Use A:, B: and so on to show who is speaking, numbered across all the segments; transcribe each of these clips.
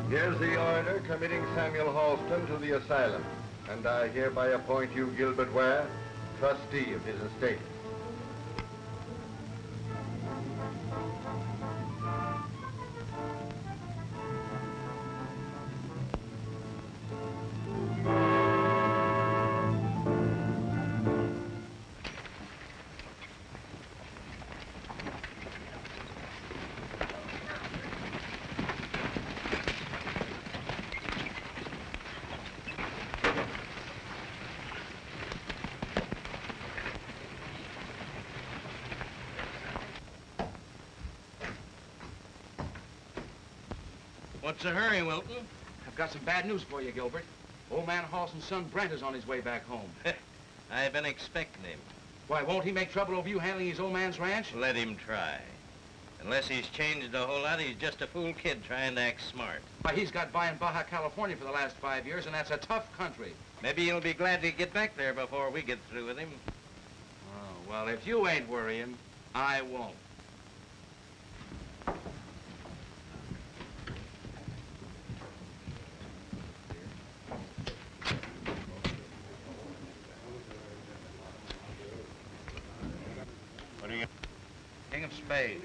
A: Here's the order committing Samuel Halston to the asylum, and I hereby appoint you, Gilbert Ware, trustee of his estate.
B: What's the hurry, Wilton?
C: I've got some bad news for you, Gilbert. Old man Halston's son, Brent, is on his way back home.
B: I've been expecting him.
C: Why, won't he make trouble over you handling his old man's ranch?
B: Let him try. Unless he's changed a whole lot, he's just a fool kid trying to act smart.
C: Why, he's got by in Baja California for the last 5 years, and that's a tough country.
B: Maybe he'll be glad to get back there before we get through with him.
C: Oh, well, if you ain't worrying, I won't.
B: What are you? King of Spades.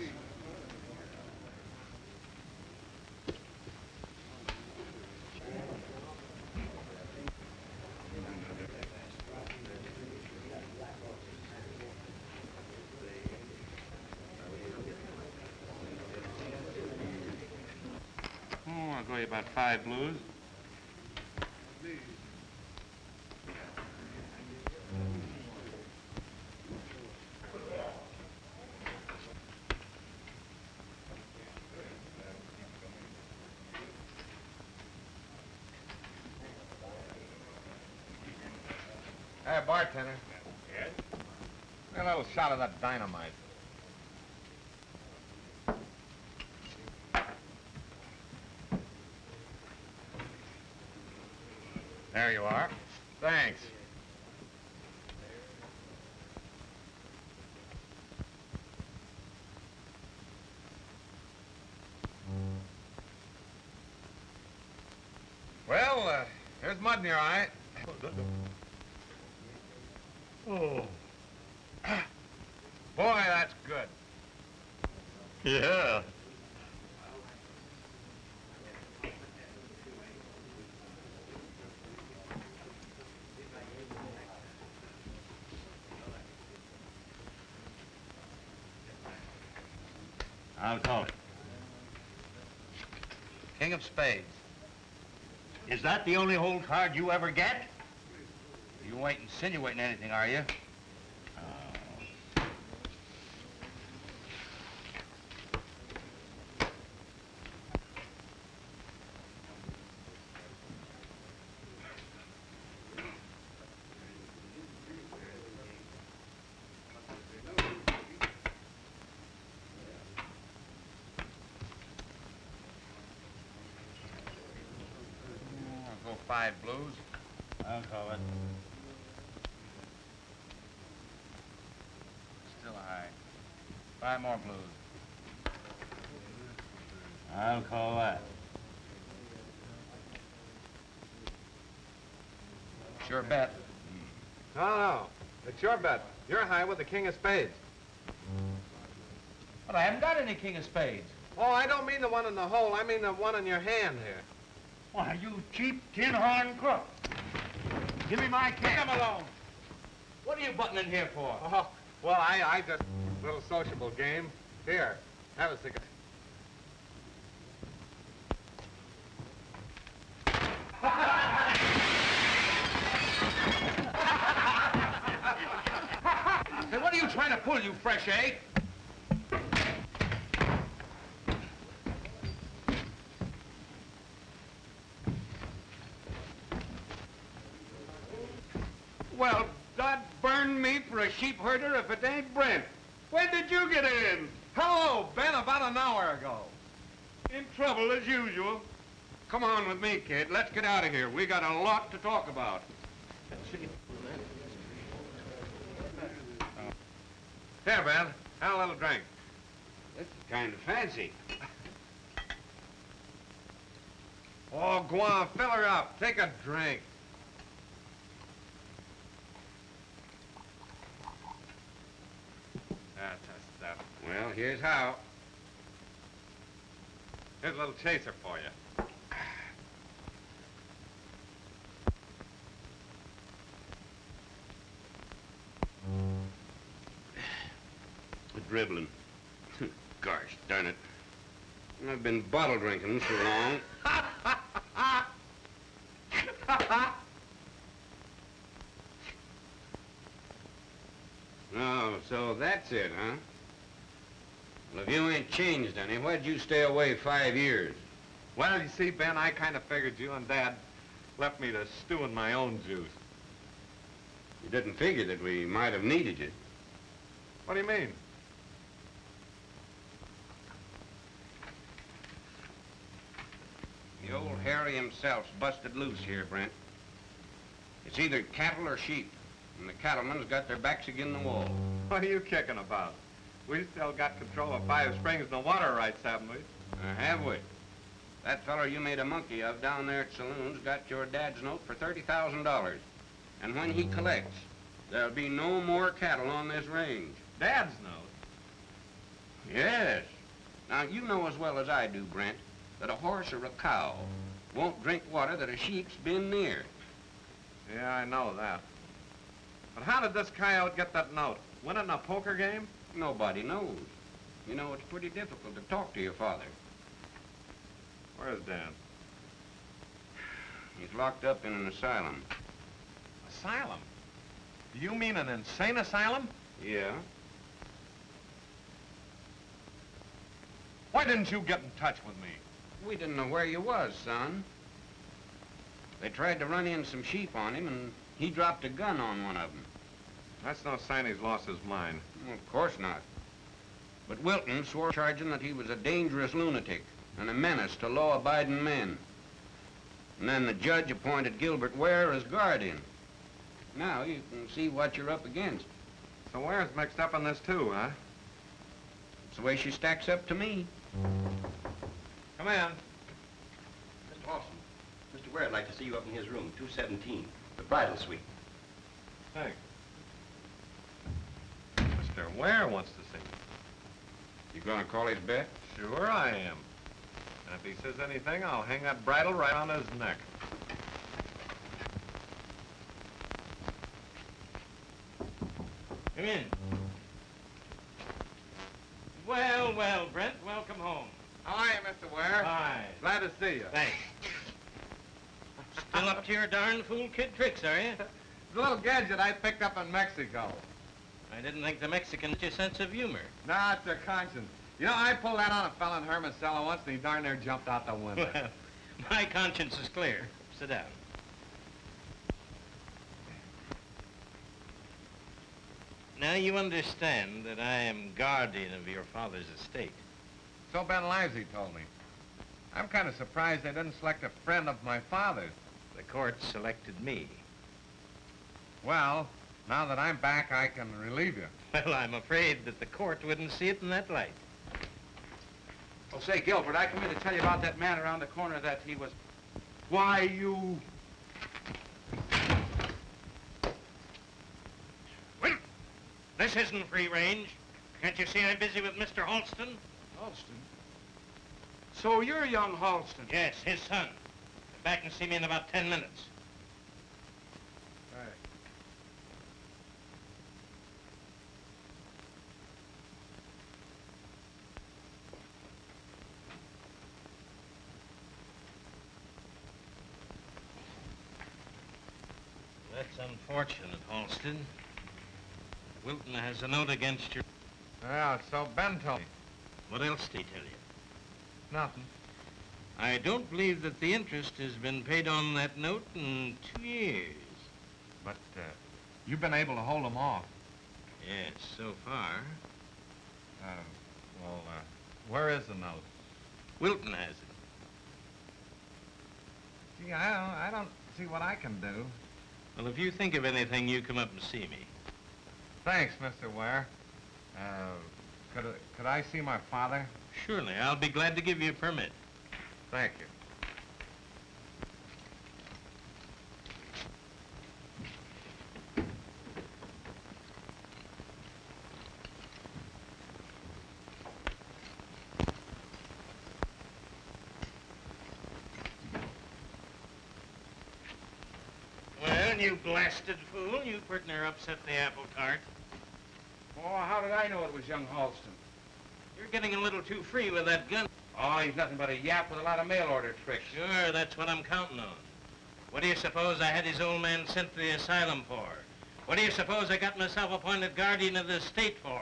B: Oh, I'll go you about 5 blues.
A: Hey, bartender.
D: Yes?
A: A little shot of that dynamite. There you are. Thanks.
D: There's mud in your eye. Oh. Boy, that's good.
E: Yeah. I'll call it.
D: King of spades.
E: Is that the only hole card you ever get?
D: You ain't insinuating anything, are you? I'll go 5 blues.
E: I'll call it.
D: Still high. 5 more blues.
E: I'll call that.
D: Sure bet.
F: No. It's your bet. You're high with the king of spades.
D: But I haven't got any king of spades.
F: Oh, I don't mean the one in the hole. I mean the one in your hand here.
E: Why, you cheap tin horn crook. Give me my cash.
D: Come along. What are you butting in here for?
F: Oh, well, I just... little sociable game. Here, have a cigarette.
D: Hey, what are you trying to pull, you fresh egg?
F: Well, God burn me for a sheep herder if it ain't Brent. When did you get in? Hello, Ben, about an hour ago. In trouble as usual. Come on with me, kid. Let's get out of here. We got a lot to talk about. Here, Ben. Have a little drink.
D: This is kind of fancy.
F: Oh, go on, fill her up. Take a drink. That's the stuff.
D: Well, here's how.
F: Here's a little chaser for you.
D: Dribbling. Gosh darn it. I've been bottle drinking so long. Oh, so that's it, huh? Well, if you ain't changed any, why'd you stay away 5 years?
F: Well, you see, Ben, I kind of figured you and Dad left me to stew in my own juice.
D: You didn't figure that we might have needed you.
F: What do you mean?
D: The old Harry himself's busted loose here, Brent. It's either cattle or sheep, and the cattlemen's got their backs against the wall.
F: What are you kicking about? We still got control of Five Springs and the water rights, haven't we?
D: Have we? That feller you made a monkey of down there at Saloon's got your dad's note for $30,000. And when he collects, there'll be no more cattle on this range.
F: Dad's note?
D: Yes. Now, you know as well as I do, Brent, that a horse or a cow won't drink water that a sheep's been near.
F: Yeah, I know that. But how did this coyote get that note? Winning a poker game?
D: Nobody knows. You know, it's pretty difficult to talk to your father.
F: Where's Dad?
D: He's locked up in an asylum.
F: Asylum? Do you mean an insane asylum?
D: Yeah?
F: Why didn't you get in touch with me?
D: We didn't know where you was, son. They tried to run in some sheep on him, and he dropped a gun on one of them.
F: That's no sign he's lost his mind.
D: Well, of course not. But Wilton swore charging that he was a dangerous lunatic and a menace to law-abiding men. And then the judge appointed Gilbert Ware as guardian. Now you can see what you're up against.
F: So Ware's mixed up in this too, huh?
D: It's the way she stacks up to me.
F: Come in.
D: Mr. Halston. Mr.
G: Mr. Ware would like to see you up in his room, 217, the bridal suite.
F: Thanks. Mr. Ware wants to see me.
D: You gonna call his bet?
F: Sure I am. And if he says anything, I'll hang that bridle right on his neck.
B: Come in. Well, well, Brent, welcome home.
F: How are you, Mr. Ware?
B: Hi.
F: Glad to see you.
B: Thanks. Still up to your darn fool kid tricks, are you?
F: The little gadget I picked up in Mexico.
B: I didn't think the Mexicans had your sense of humor.
F: Nah, it's their conscience. You know, I pulled that on a fella in Hermosello once, and he darn near jumped out the window.
B: Well, my conscience is clear. Sit down. Now you understand that I am guardian of your father's estate.
F: So Ben Livesey told me. I'm kind of surprised they didn't select a friend of my father's.
B: The court selected me.
F: Well, now that I'm back, I can relieve you.
B: Well, I'm afraid that the court wouldn't see it in that light.
C: Oh, say, Gilbert, I come in to tell you about that man around the corner that he was... Why, you...
B: Well, this isn't free range. Can't you see I'm busy with Mr. Halston?
C: Halston? So you're young Halston?
B: Yes, his son. Come back and see me in about 10 minutes.
C: Right.
B: That's unfortunate, Halston. Wilton has a note against you.
F: Yeah, so Ben told me.
B: What else did he tell you?
F: Nothing.
B: I don't believe that the interest has been paid on that note in 2 years.
F: But, you've been able to hold them off.
B: Yes, so far.
F: Where is the note?
B: Wilton has it.
F: Gee, I don't see what I can do.
B: Well, if you think of anything, you come up and see me.
F: Thanks, Mr. Ware. Could I see my father?
B: Surely, I'll be glad to give you a permit.
F: Thank you.
B: Well, you blasted fool, you put near upset the apple cart.
C: Oh, how did I know it was young Halston?
B: You're getting a little too free with that gun.
C: Oh, he's nothing but a yap with a lot of mail order tricks.
B: Sure, that's what I'm counting on. What do you suppose I had his old man sent to the asylum for? What do you suppose I got myself appointed guardian of the estate for?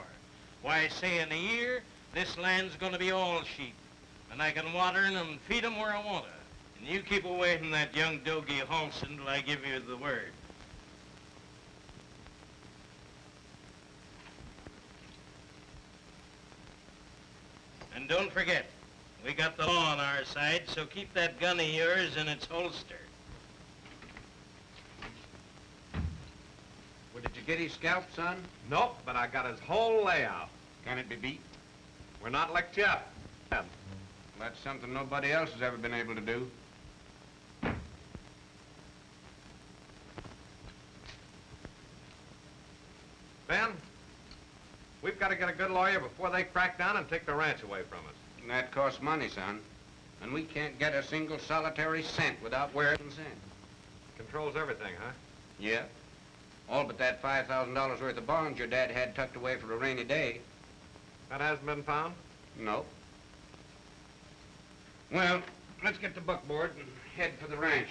B: Why, say in a year, this land's gonna be all sheep. And I can water 'em and feed 'em where I want to. And you keep away from that young dogie Halston till I give you the word. And don't forget, we got the law on our side, so keep that gun of yours in its holster.
D: Well, did you get his scalp, son?
F: Nope, but I got his whole layout.
D: Can it be beat?
F: We're not licked yet.
D: That's something nobody else has ever been able to do.
F: Ben, we've got to get a good lawyer before they crack down and take the ranch away from us.
D: And that costs money, son. And we can't get a single solitary cent without Ware consent.
F: Controls everything, huh?
D: Yeah. All but that $5,000 worth of bonds your dad had tucked away for a rainy day.
F: That hasn't been found?
D: No. Well, let's get the buckboard and head for the ranch.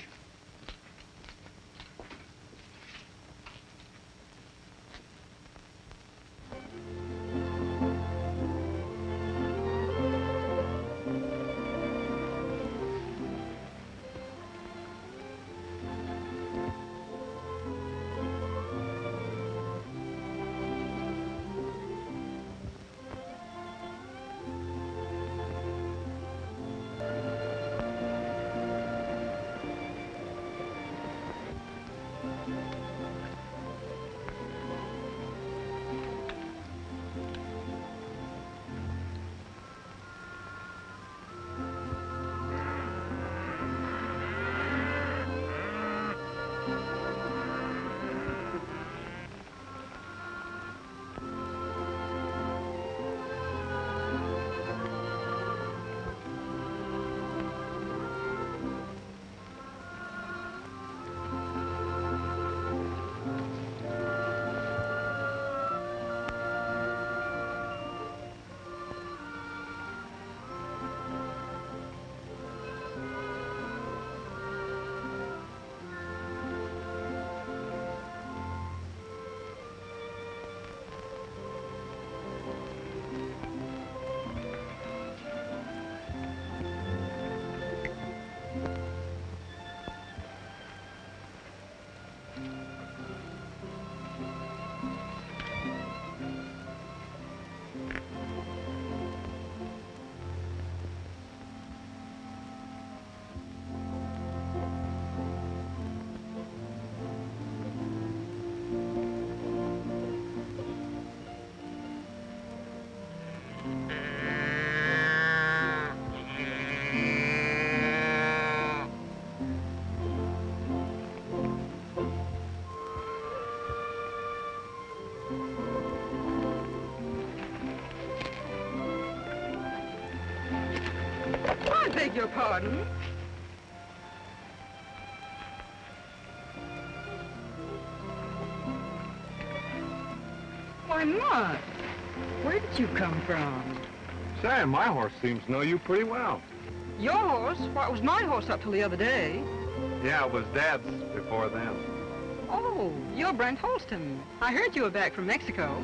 H: I beg your pardon. Why, Mark, where did you come from?
F: Say, my horse seems to know you pretty well.
H: Your horse? Why, it was my horse up till the other day.
F: Yeah, it was Dad's before then.
H: Oh, you're Brent Halston. I heard you were back from Mexico.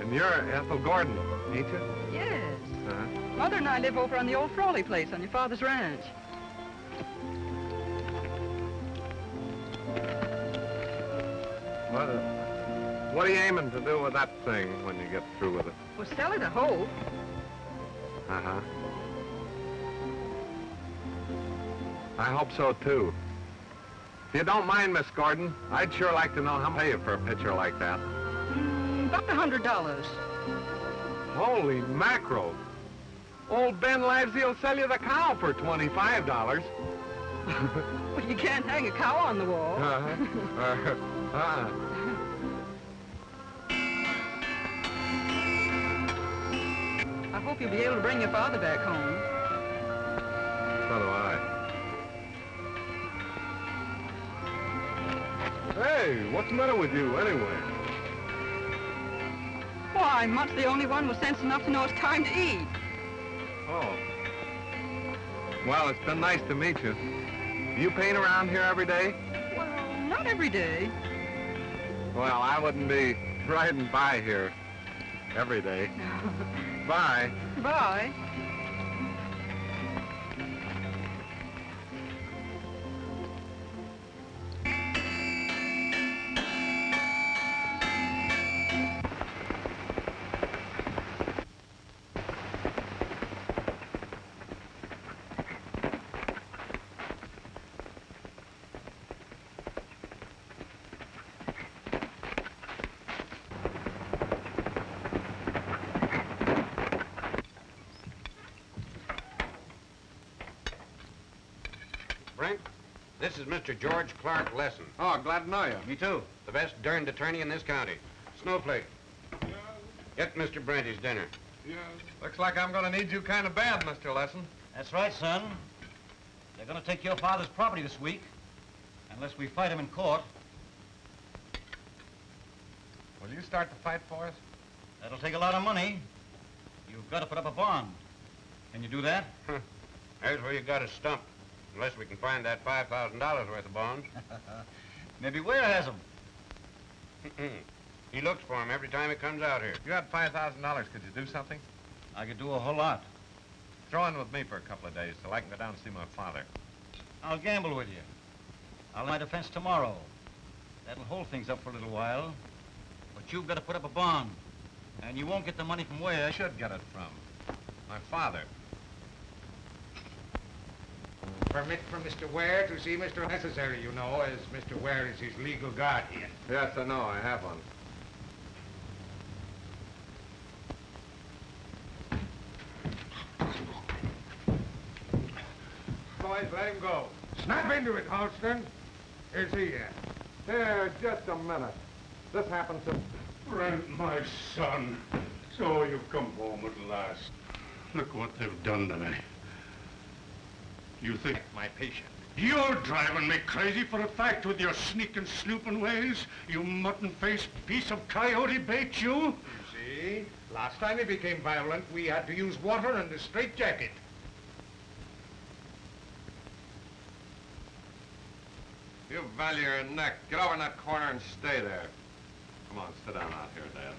F: And you're Ethel Gordon, ain't you?
H: Yes.
F: Uh-huh.
H: Mother and I live over on the old Frawley place on your father's ranch.
F: What are you aiming to do with that thing when you get through with it?
H: Well, sell it, I hope.
F: Uh-huh. I hope so, too. If you don't mind, Miss Gordon, I'd sure like to know how much I pay you for a picture like that.
H: About $100.
F: Holy mackerel. Old Ben Livesey will sell you the cow for $25.
H: Well, you can't hang a cow on the wall. I hope you'll be able to bring your father back home.
F: So do I. Hey, what's the matter with you, anyway?
H: Why, Mutt's the only one with sense enough to know it's time to eat.
F: Oh. Well, it's been nice to meet you. You paint around here every day?
H: Well, not every day.
F: Well, I wouldn't be riding by here every day. Bye.
H: Bye.
D: Brent, this is Mr. George Clark Lesson.
F: Oh, glad to know you.
D: Me too. The best darned attorney in this county. Snowflake.
F: Yeah.
D: Get Mr. Brent his dinner.
F: Yeah. Looks like I'm going to need you kind of bad, Mr. Lesson.
I: That's right, son. They're going to take your father's property this week, unless we fight him in court.
F: Will you start the fight for us?
I: That'll take a lot of money. You've got to put up a bond. Can you do that?
D: There's where you got us stumped. Unless we can find that $5,000 worth of bonds.
I: Maybe Ware has them.
D: He looks for them every time he comes out here.
F: If you had $5,000, could you do something?
I: I could do a whole lot.
F: Throw in with me for a couple of days till I can go down and see my father.
I: I'll gamble with you. I'll my defense tomorrow. That'll hold things up for a little while. But you've got to put up a bond. And you won't get the money from Ware.
F: I should get it from my father.
C: Permit for Mr. Ware to see Mr. Necessary, you know, as Mr. Ware is his legal guardian.
F: Yes, I know. I have one.
C: Boys, let him go. Snap into it, Halston. Here's he at.
F: Here, just a minute. This happened to...
E: Brent, my son. So you've come home at last. Look what they've done to me. You think...
F: My patient.
E: You're driving me crazy for a fact with your sneaking, snooping ways. You mutton-faced piece of coyote bait, you.
C: You see, last time he became violent, we had to use water and a straitjacket.
F: You value your neck. Get over in that corner and stay there. Come on, sit down out here, Dad.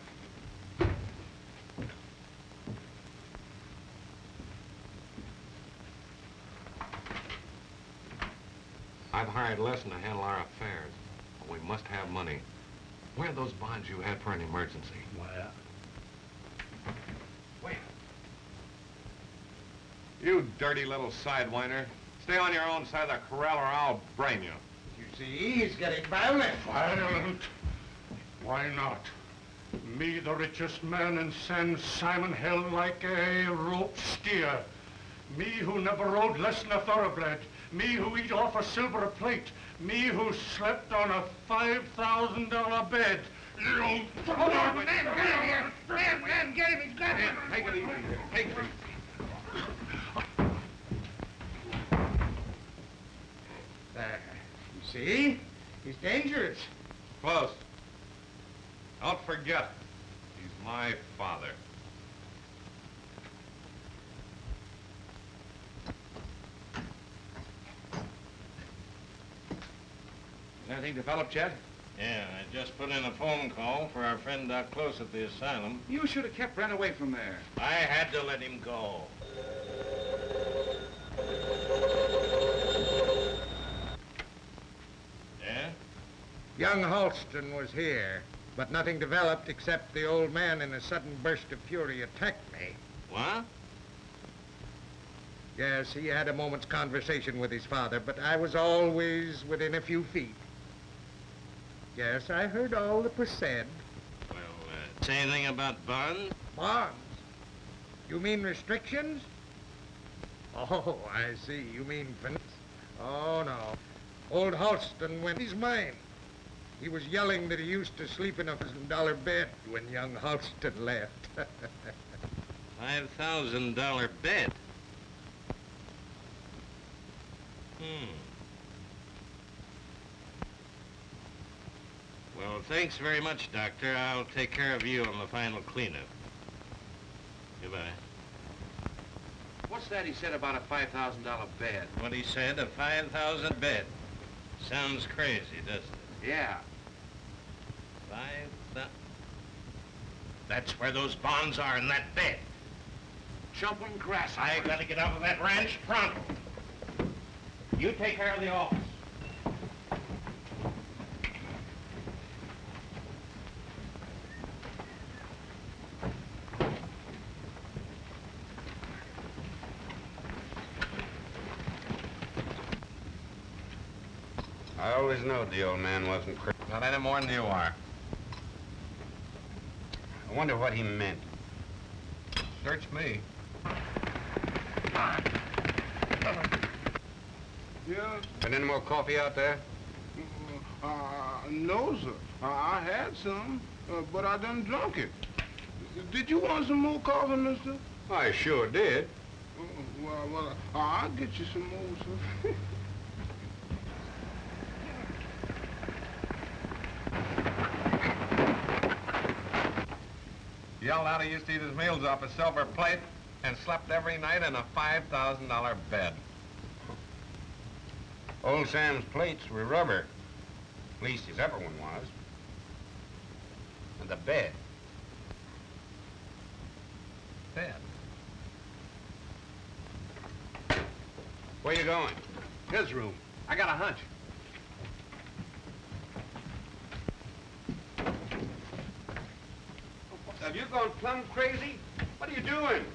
F: I've hired Lesson to handle our affairs.
J: We must have money. Where are those bonds you had for an emergency?
E: Where?
J: Wait. You dirty little sidewinder. Stay on your own side of the corral or I'll brain you.
F: You see, he's getting violent.
E: Violent? Why not? Me, the richest man in San Simon, held like a rope steer. Me who never rode less than a thoroughbred. Me who eat off a silver plate. Me who slept on a $5,000 bed. You don't...
F: Man, get him, he's got him.
J: Take it easy here. Take it easy.
F: There. You see? He's dangerous.
J: Close. Don't forget, he's my father.
C: Anything developed yet?
B: Yeah, I just put in a phone call for our friend Doc Close at the asylum.
C: You should have kept Brent away from there.
B: I had to let him go. Yeah?
F: Young Halston was here, but nothing developed except the old man in a sudden burst of fury attacked me.
B: What?
F: Yes, he had a moment's conversation with his father, but I was always within a few feet. Yes, I heard all that was said.
B: Well, say anything about bonds?
F: Bonds? You mean restrictions? Oh, I see. You mean finance. Oh, no. Old Halston went his mind. He was yelling that he used to sleep in a $1,000 bed when young Halston left.
B: $5,000 bed? Well, thanks very much, Doctor. I'll take care of you on the final cleanup. Goodbye.
C: What's that he said about a $5,000 bed?
B: What he said, a $5,000 bed. Sounds crazy, doesn't it?
C: Yeah.
B: 5,000. That's where those bonds are, in that bed.
C: Jumping grass.
B: I gotta get out of that ranch pronto. You take care of the office.
D: I always knowed the old man wasn't crazy.
J: Not any more than you are.
D: I wonder what he meant.
J: Search me.
K: Yeah?
D: Been any more coffee out there?
K: No, sir. I had some, but I done drunk it. Did you want some more coffee, mister?
D: I sure did.
K: Well, I'll get you some more, sir.
J: Yelled out he used to eat his meals off a silver plate and slept every night in a $5,000 bed.
D: Old Sam's plates were rubber. At least his upper one was. And the bed.
J: Bed?
D: Where you going?
C: His room. I got a hunch.
D: Have you gone plumb crazy? What are you doing?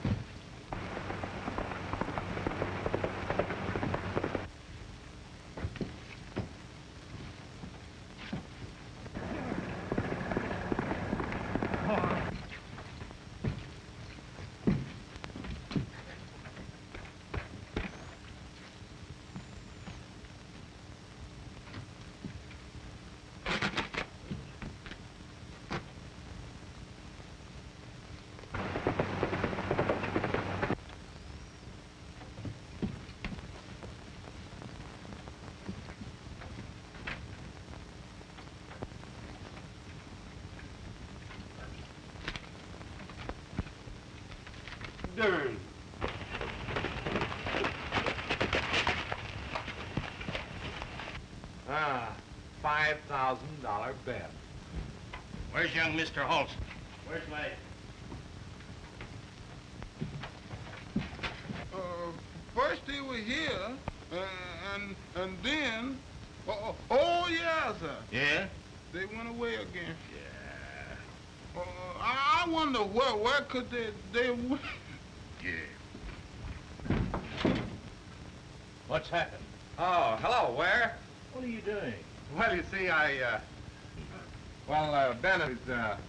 K: Darn.
J: $5,000 bed.
B: Where's young Mr. Halston? Where's my...
K: First he was here, and then Oh, yeah, sir.
B: Yeah?
K: They went away again. Yeah. I wonder where could they went?
B: Yeah. What's happened?
J: Oh, hello, Ware.
B: What are you doing?
J: Well, you see, Ben,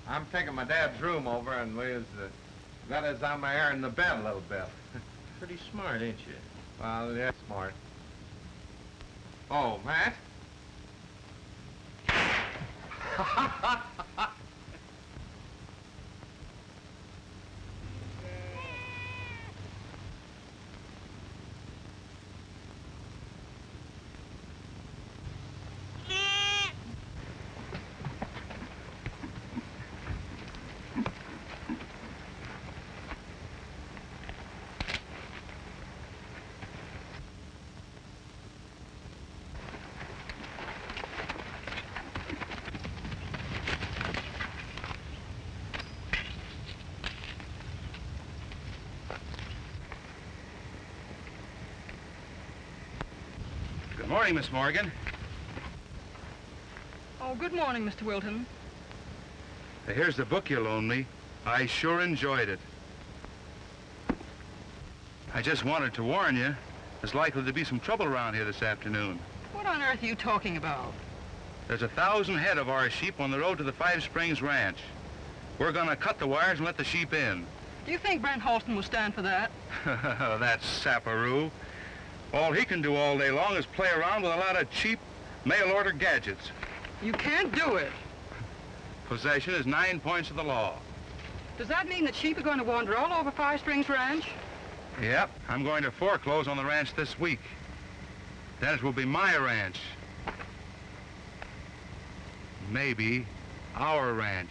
J: I'm taking my dad's room over, and I'm airing the bed a little bit.
B: Pretty smart, ain't you?
J: Well, yeah, smart. Oh, Matt?
C: Good morning, Miss Morgan.
H: Oh, good morning, Mr. Wilton.
C: Here's the book you loaned me. I sure enjoyed it. I just wanted to warn you, there's likely to be some trouble around here this afternoon.
H: What on earth are you talking about?
C: There's 1,000 head of our sheep on the road to the Five Springs Ranch. We're gonna cut the wires and let the sheep in.
H: Do you think Brent Halston will stand for that?
C: That sapperoo. All he can do all day long is play around with a lot of cheap mail-order gadgets.
H: You can't do it.
C: Possession is 9 points of the law.
H: Does that mean that sheep are going to wander all over Five Springs Ranch?
C: Yep, I'm going to foreclose on the ranch this week. Then it will be my ranch. Maybe our ranch.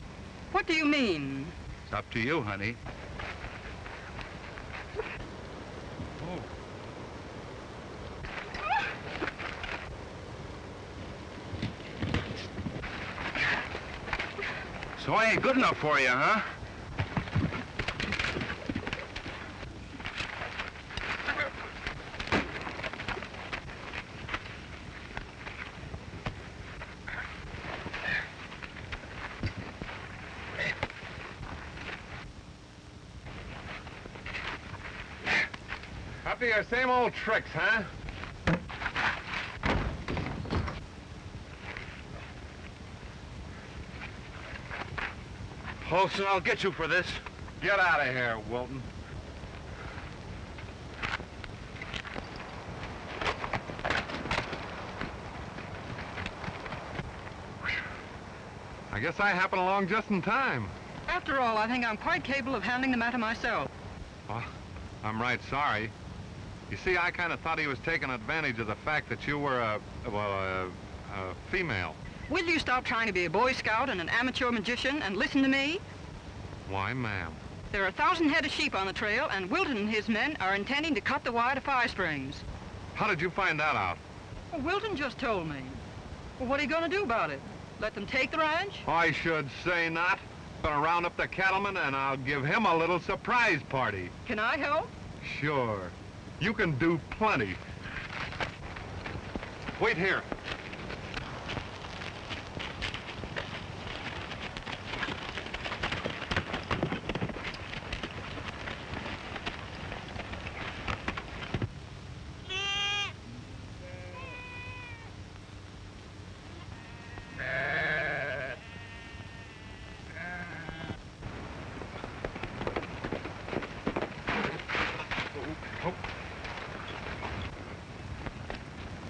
H: What do you mean?
C: It's up to you, honey. So I ain't good enough for you, huh?
J: Up to your same old tricks, huh?
C: Halston, I'll get you for this.
J: Get out of here, Wilton. I guess I happened along just in time.
H: After all, I think I'm quite capable of handling the matter myself.
J: Well, I'm right sorry. You see, I kind of thought he was taking advantage of the fact that you were a female.
H: Will you stop trying to be a Boy Scout and an amateur magician and listen to me?
J: Why, ma'am?
H: There are 1,000 head of sheep on the trail, and Wilton and his men are intending to cut the wire to Five Springs.
J: How did you find that out?
H: Well, Wilton just told me. Well, what are you going to do about it? Let them take the ranch?
J: I should say not. Gonna round up the cattleman, and I'll give him a little surprise party.
H: Can I help?
J: Sure. You can do plenty. Wait here.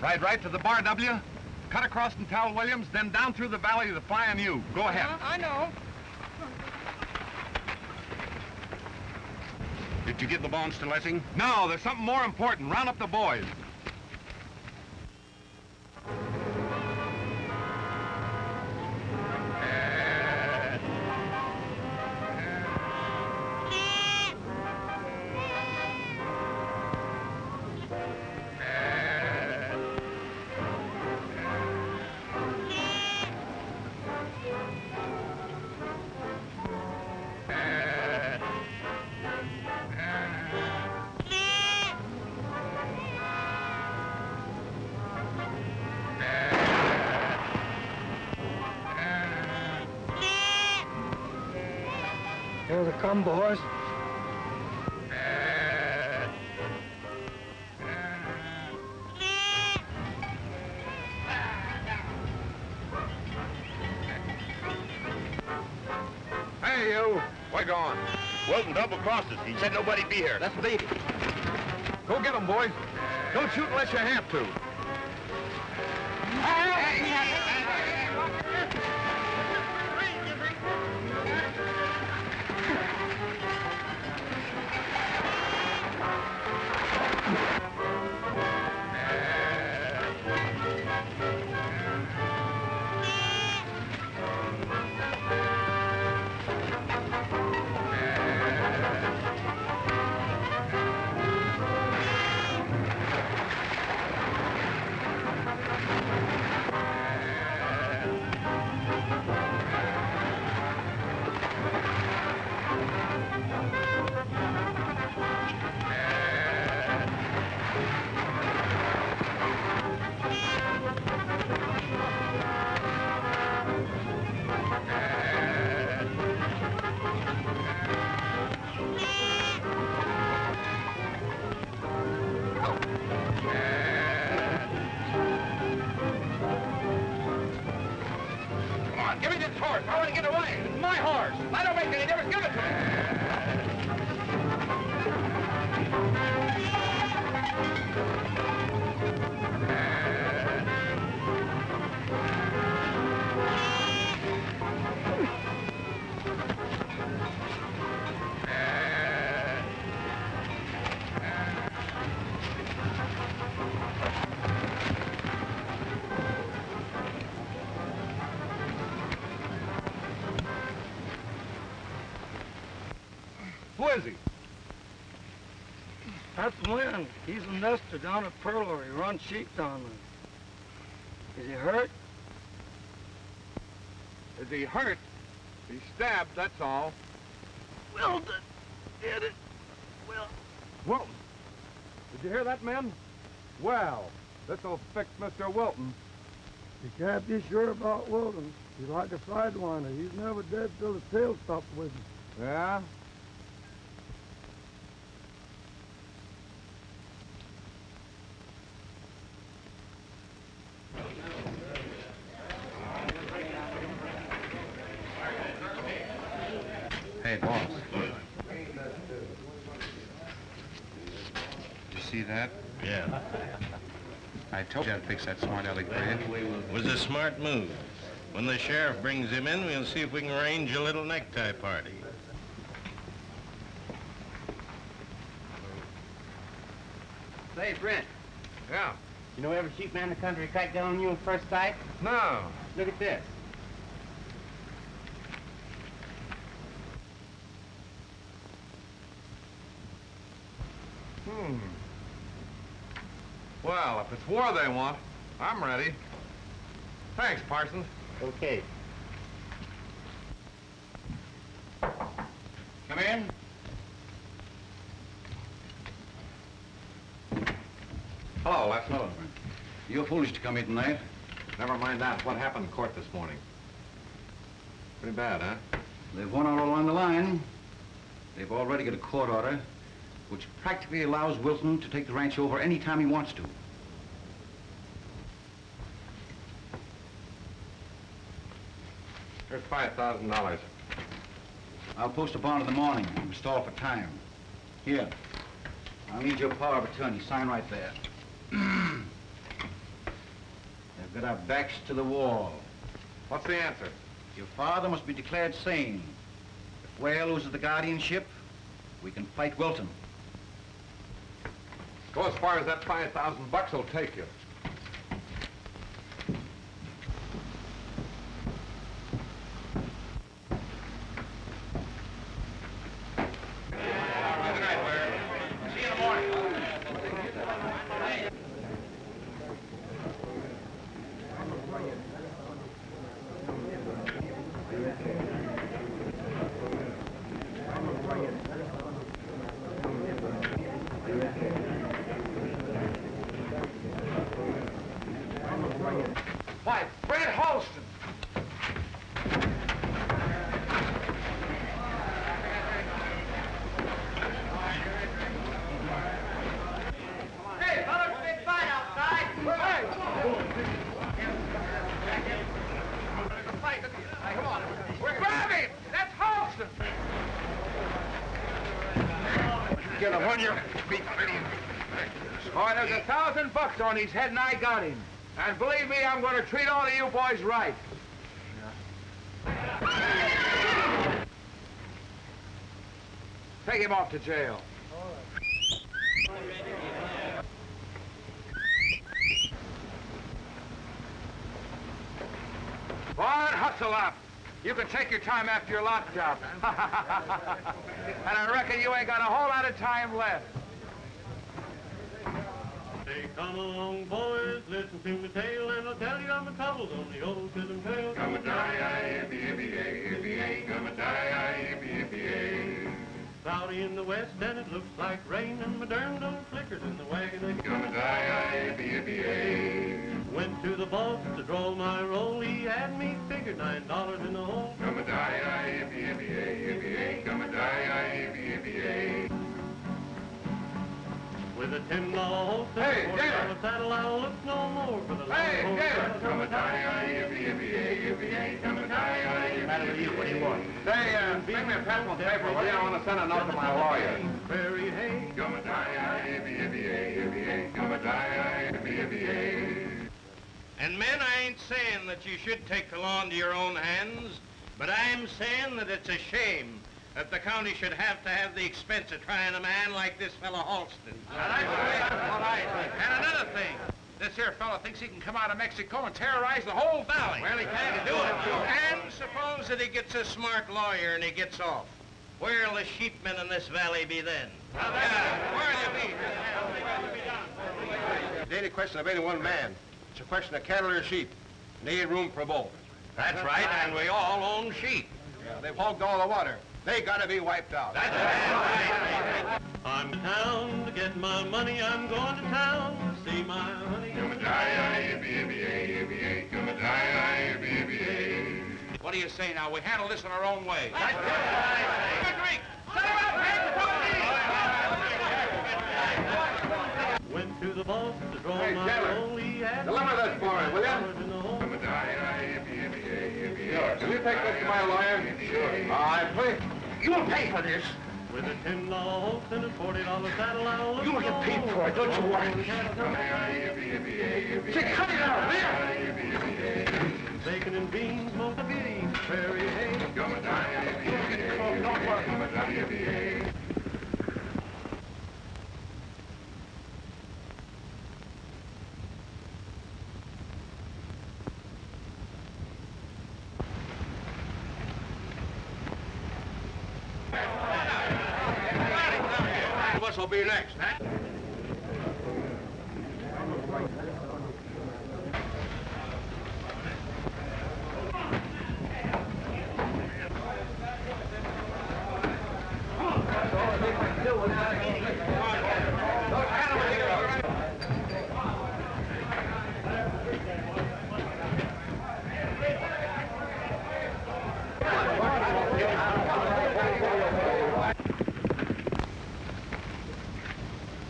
J: Ride right to the bar, W. Cut across and tell Williams, then down through the valley to the Flying U. Go ahead.
H: I know.
C: Did you get the bonds to Lessing?
J: No, there's something more important. Round up the boys.
L: Here they come, boys.
J: Hey, you. Where going?
M: Wilton double-crossed us. He said nobody'd be here. Let's leave him.
J: Go get them, boys. Don't shoot unless you have to.
M: Give me this horse. I want to get away. It's my horse. I don't make any difference. Give it to
J: Who is he?
L: That's Wynn. He's a nester down at Perler. He runs sheep down there. Is he hurt?
J: Is he hurt? He's stabbed, that's all.
L: Wilton did it.
J: Wilton. Did you hear that, men? Well, this'll fix Mr. Wilton.
L: You can't be sure about Wilton. He's like a sidewinder. He's never dead till his tail stops with him.
J: Yeah?
C: Hey, boss. You see that?
B: Yeah.
C: I told you I'd fix that smart aleck for you.
B: It was a smart move. When the sheriff brings him in, we'll see if we can arrange a little necktie party.
G: Say, Brent.
J: Yeah?
G: You know every sheep man in the country cracked down on you at first sight?
J: No.
G: Look at this.
J: Well, if it's war they want, I'm ready. Thanks, Parsons.
G: Okay.
I: Come in.
J: Hello, Les.
I: Hello. You're foolish to come here tonight.
J: Never mind that. What happened in court this morning? Pretty bad, huh?
I: They've won out all along the line. They've already got a court order which practically allows Wilton to take the ranch over any time he wants to.
J: Here's $5,000.
I: I'll post a bond in the morning and stall for time. Here. I'll need your power of attorney. Sign right there. They've got our backs to the wall.
J: What's the answer?
I: Your father must be declared sane. If Ware loses the guardianship, we can fight Wilton.
J: Go as far as that $5,000 will take you.
F: Why, Brent Halston!
M: on you.
N: Boy, there's $1,000 on his head, and I got him. And believe me, I'm going to treat all of you boys right. Take him off to jail. Boy, hustle up. You can take your time after your lockjob. And I reckon you ain't got a whole lot of time left.
O: Hey, come along, boys, listen to me tale, and I'll tell you I'm a troubles on the old Chisholm Trail. Come a die, yippee-yippee-yay, come a die, yippee-yippee-yay. Cloudy in the west, and it looks like rain, and my darn old flickers in the wagon. Come a die, yippee-yippee-yay. Went to the boss to draw my roll, he had me figure $9 in the hole. Come a die, yippee-yippee-yay, yippee-yay, come a die, yippee-yippee-yay. With a $10 holster, $40 saddle, I'll look no more for the long horse. Come a die, yippee-yippee-yay, yippee-yay, come a die, yippee-yippee-yay. What do you want?
N: Say, bring me a pencil and paper, will you? I want to send a note to my lawyer.
O: Prairie hay.
N: Come a die, yippee-yippee-yay, yippee-yay, come a die, yippee-yippee-yay.
B: And men, I ain't saying that you should take the law into your own hands, but I'm saying that it's a shame that the county should have to have the expense of trying a man like this fellow Halston.
N: And another thing, this here fellow thinks he can come out of Mexico and terrorize the whole valley.
B: Well, he can't do it. And suppose that he gets a smart lawyer and he gets off. Where'll the sheepmen in this valley be then? Where'll they be?
P: It ain't a question of any one man. It's a question of cattle or sheep. And there ain't room for both.
B: That's right, and we all own sheep.
P: Yeah, they've hogged all the water. They gotta be wiped out.
B: That's right.
O: I'm in town to get my money. I'm going to town to see my honey. Come a die, yippee-yippee-yay, yippee-yay, come a die, yippee-yippee-yay.
N: What do you say now? We handle this in our own way.
O: That's right.
N: Drink. Set him up,
O: Went to the boss to draw
N: Hey,
O: my
N: Taylor,
O: roll. He had
N: deliver this for me, will you?
O: Come a die, yippee-yippee-yay, yippee-yay.
N: Will you take this to my lawyer? Sure. All right, please.
P: You'll pay for this.
O: With a $10 horse and a $40 saddle, I'll look
P: You'll get paid for it, don't you worry.
O: Say,
P: cut it out, there!
O: Bacon and beans, most of it, prairie hay.
P: What'll be next, huh?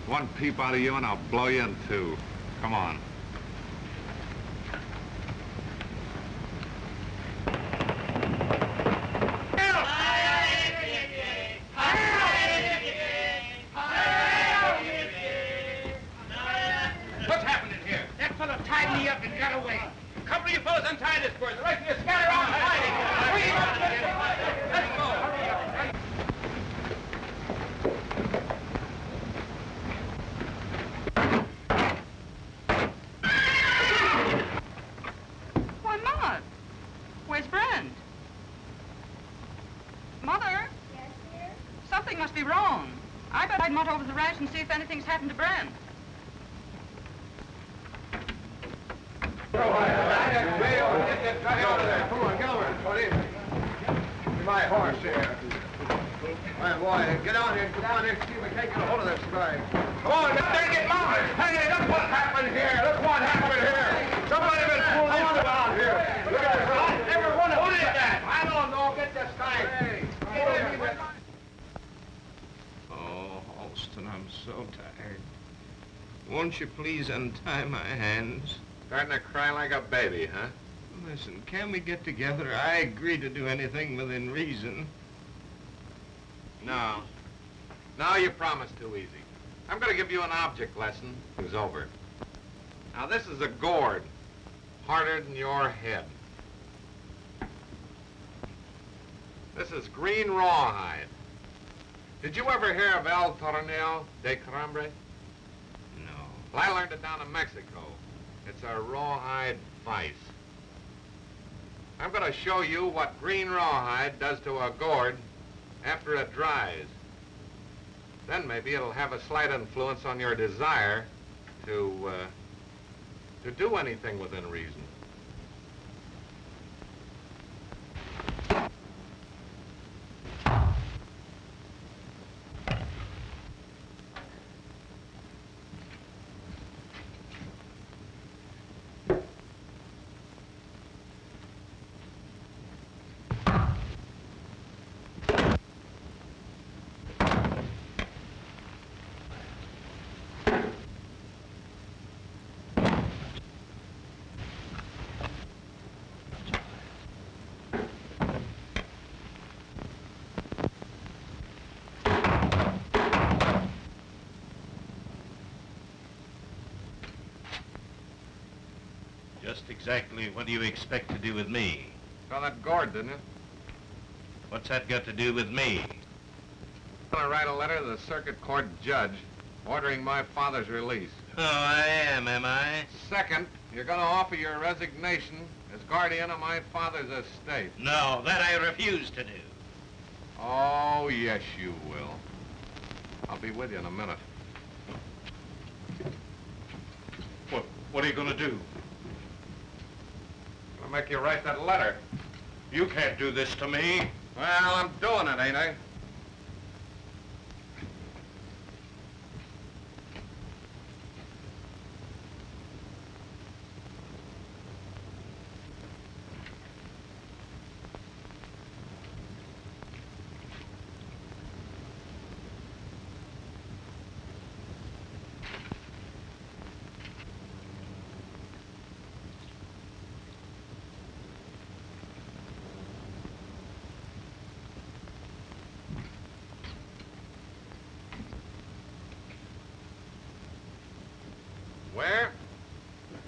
J: One peep out of you and I'll blow you in two. Come on.
N: What's happening here? That fellow tied me up and got away. A couple of you fellas untie this bird. The rest of you scatter around hiding. Let's go.
H: Why, Maude, where's Brent? Mother?
Q: Yes, dear?
H: Something must be wrong. I bet I'd mutt over the ranch and see if anything's happened to Brent.
N: Come on, get over here.
P: My horse here. My boy, get on here. Come on here. See if we can't get a hold of this guy.
N: Come on, dang it, Mom! Hey, look what happened here! Look what happened here! Somebody been fooling us around here! Look at this! Every one of who did that? I don't know. Get this guy. Hey.
B: Oh, Halston, I'm so tired. Won't you please untie my hands?
A: Starting to cry like a baby, huh?
B: Listen, can we get together? I agree to do anything within reason.
A: No.
J: Now you promised too easy. I'm going to give you an object lesson. It was over. Now this is a gourd, harder than your head. This is green rawhide. Did you ever hear of El Torneo de Cramer?
B: No.
J: Well, I learned it down in Mexico. It's a rawhide vice. I'm going to show you what green rawhide does to a gourd after it dries. Then maybe it'll have a slight influence on your desire to do anything within reason.
B: Just exactly what do you expect to do with me?
J: Saw that gourd, didn't you?
B: What's that got to do with me?
J: I'm going to write a letter to the circuit court judge ordering my father's release.
B: Oh, I am I?
J: Second, you're going to offer your resignation as guardian of my father's estate.
B: No, that I refuse to do.
J: Oh, yes, you will. I'll be with you in a minute.
B: What are you going to do?
J: I'll make you write that letter.
B: You can't do this to me.
J: Well, I'm doing it, ain't I? Ware,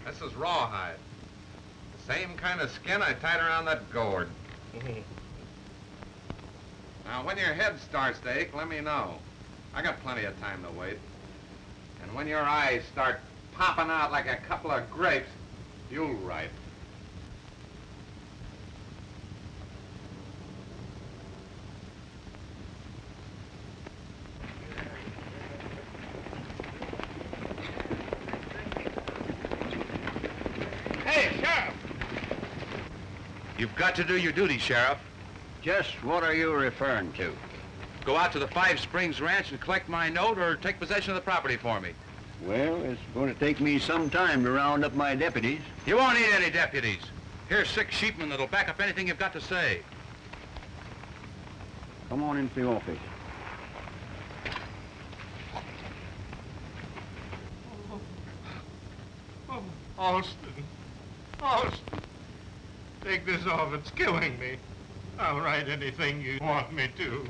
J: this is rawhide. The same kind of skin I tied around that gourd. Now, when your head starts to ache, let me know. I got plenty of time to wait. And when your eyes start popping out like a couple of grapes, you'll write. You've got to do your duty, Sheriff.
I: Just what are you referring to?
C: Go out to the Five Springs Ranch and collect my note or take possession of the property for me.
I: Well, it's going to take me some time to round up my deputies.
C: You won't need any deputies. Here's 6 sheepmen that'll back up anything you've got to say.
I: Come on into the office.
E: Halston. Take this off. It's killing me. I'll write anything you want me to.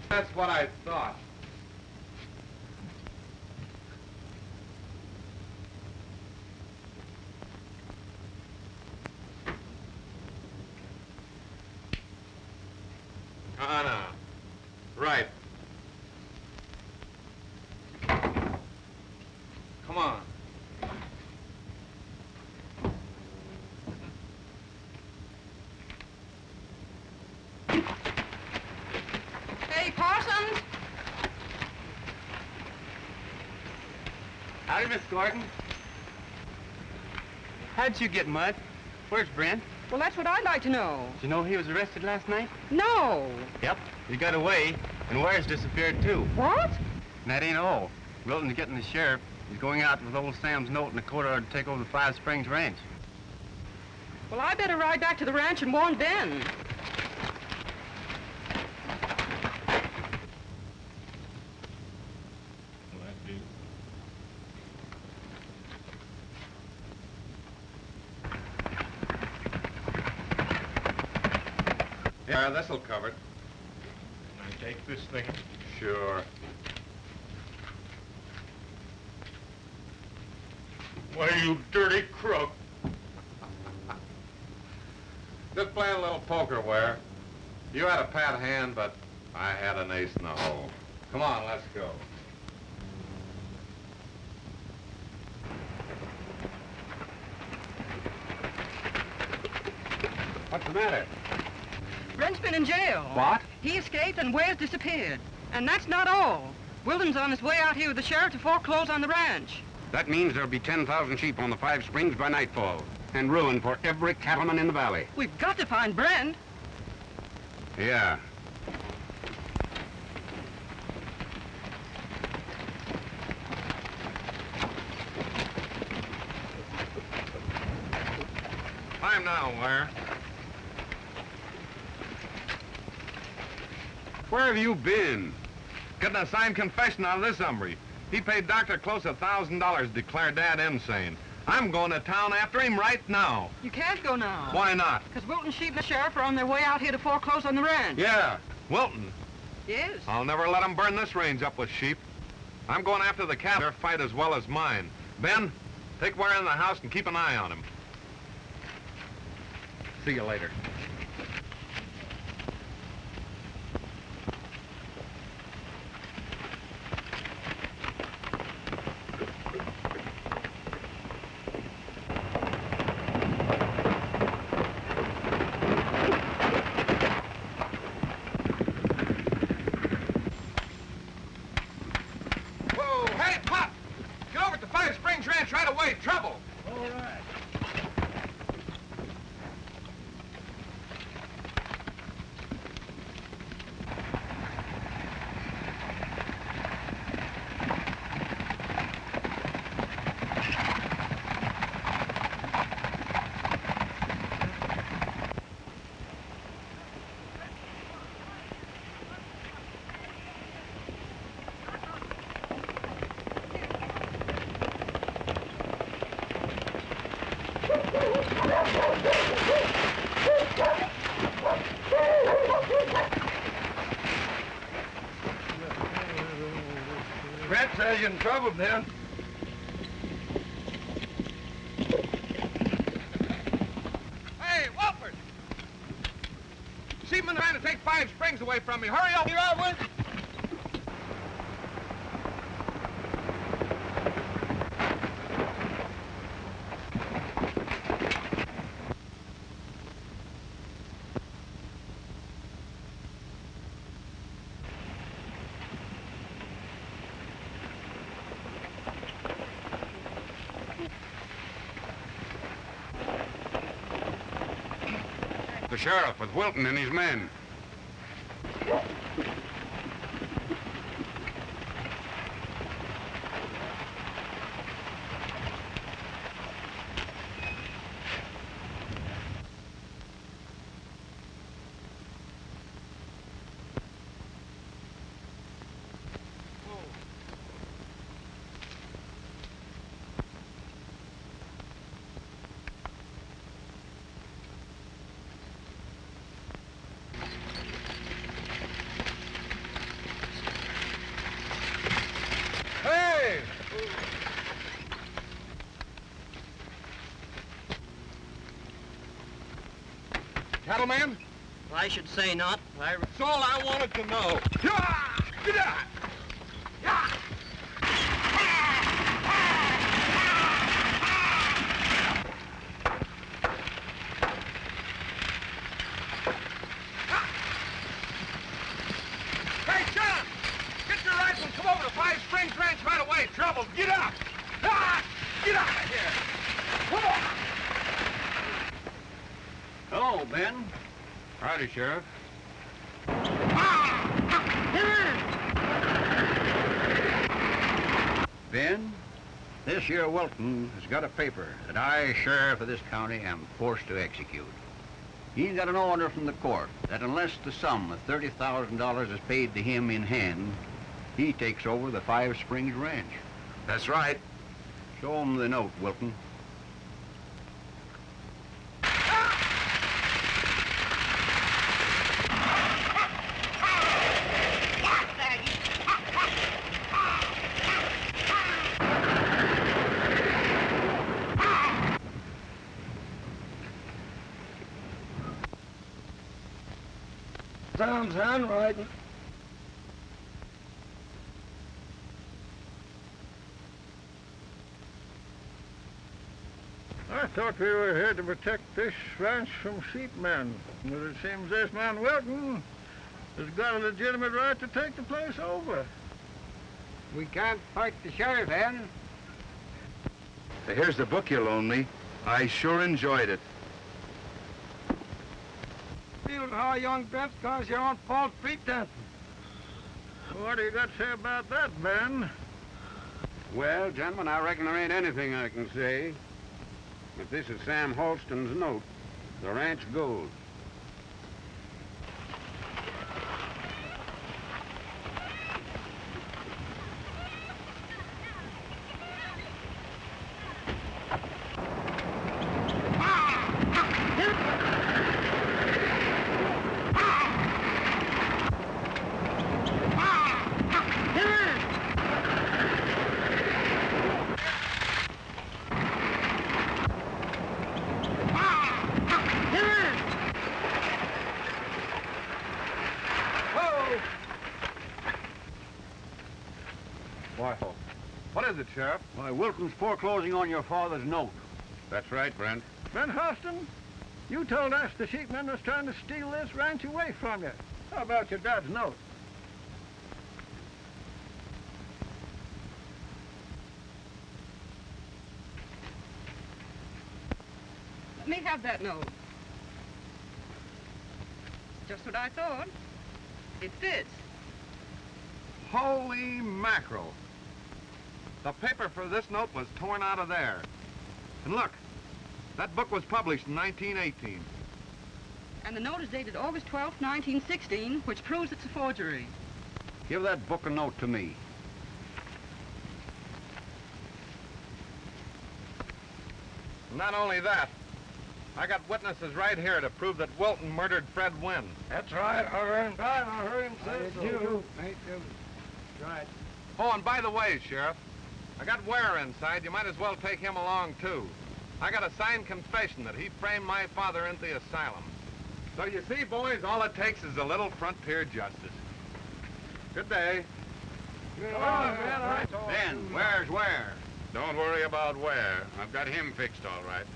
J: That's what I thought. No. Right. Come on.
H: Hey, Parsons.
G: Howdy, Miss Gordon. How'd you get mud? Where's Brent?
H: Well, that's what I'd like to know.
G: Did you know he was arrested last night?
H: No.
G: Yep. He got away, and Ware's disappeared, too.
H: What?
G: And that ain't all. Wilton's getting the sheriff. He's going out with old Sam's note in the quarter to take over the Five Springs Ranch.
H: Well, I better ride back to the ranch and warn Ben.
J: Yeah, this'll cover it.
E: Can I take this thing?
J: Sure.
E: Why, you dirty crook.
J: Just playing a little poker, Ware. You had a pat hand, but I had an ace in the hole. Come on, let's go.
D: What's the matter?
H: Brent's been in jail.
D: What?
H: He escaped and Ware's disappeared. And that's not all. Wilton's on his way out here with the sheriff to foreclose on the ranch.
D: That means there'll be 10,000 sheep on the 5 Springs by nightfall, and ruin for every cattleman in the valley.
H: We've got to find Brent.
D: Yeah.
J: Time now, Ware.
C: Where have you been? Getting a signed confession out of this hombre. He paid Dr. Close $1,000 to declare Dad insane. I'm going to town after him right now.
H: You can't go now.
C: Why not?
H: Because Wilton's sheep and the sheriff are on their way out here to foreclose on the ranch.
C: Yeah, Wilton.
H: Yes.
C: I'll never let him burn this range up with sheep. I'm going after the cattle. Their fight as well as mine. Ben, take Ware in the house and keep an eye on him. See you later.
J: Whoa, hey, Pop! Get over to 5 Springs Ranch right away. Trouble.
L: All right.
P: Brent says you're in trouble, Ben.
J: Hey, Wolford! Sheepman trying to take 5 Springs away from me. Hurry up! Here I went.
D: The sheriff with Wilton and his men.
J: Hey! Cattleman?
Q: I should say not.
J: That's all I wanted to know. Get out! Hey, John! Get your rifle and come over to 5 Springs Ranch right away. Trouble, get up! Get out of here! Come on!
G: Hello, Ben.
D: Howdy, Sheriff. Ben, this here Wilton has got a paper that I, sheriff of this county, am forced to execute. He's got an order from the court that unless the sum of $30,000 is paid to him in hand, he takes over the 5 Springs Ranch.
J: That's right.
D: Show him the note, Wilton.
L: Sam's handwriting. I thought we were here to protect this ranch from sheepmen, but it seems this man Wilton has got a legitimate right to take the place over.
F: We can't fight the sheriff, then.
C: Here's the book you loaned me. I sure enjoyed it.
L: Feel how young Brent's cause you're on false pretense. What do you got to say about that, Ben?
D: Well, gentlemen, I reckon there ain't anything I can say. If this is Sam Halston's note, the ranch goes.
C: What is it, Sheriff?
I: Why, Wilton's foreclosing on your father's note.
C: That's right, Brent.
L: Brent Halston, you told us the sheepmen was trying to steal this ranch away from you. How about your dad's note?
H: Let me have that note. Just what I thought. It fits.
C: Holy mackerel. The paper for this note was torn out of there. And look, that book was published in 1918.
H: And the note is dated August 12th, 1916, which proves it's a forgery.
I: Give that book a note to me.
C: Not only that, I got witnesses right here to prove that Wilton murdered Fred Wynn.
L: That's right, I heard him say so.
F: Right.
C: Oh, and by the way, Sheriff, I got Ware inside. You might as well take him along, too. I got a signed confession that he framed my father into the asylum. So you see, boys, all it takes is a little frontier justice. Good day.
D: Ben, where's Ware?
J: Don't worry about Ware. I've got him fixed all right.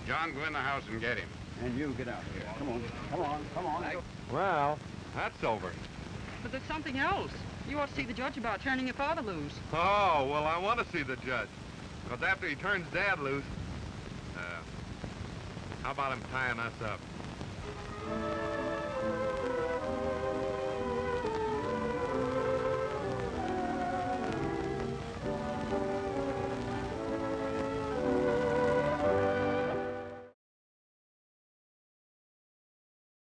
J: John, go in the house and get him.
I: And you get out here. Come on, come on, come on.
C: Well, that's over.
H: But there's something else. You ought to see the judge about turning your father loose.
C: Oh, well, I want to see the judge. Because after he turns Dad loose, how about him tying us up?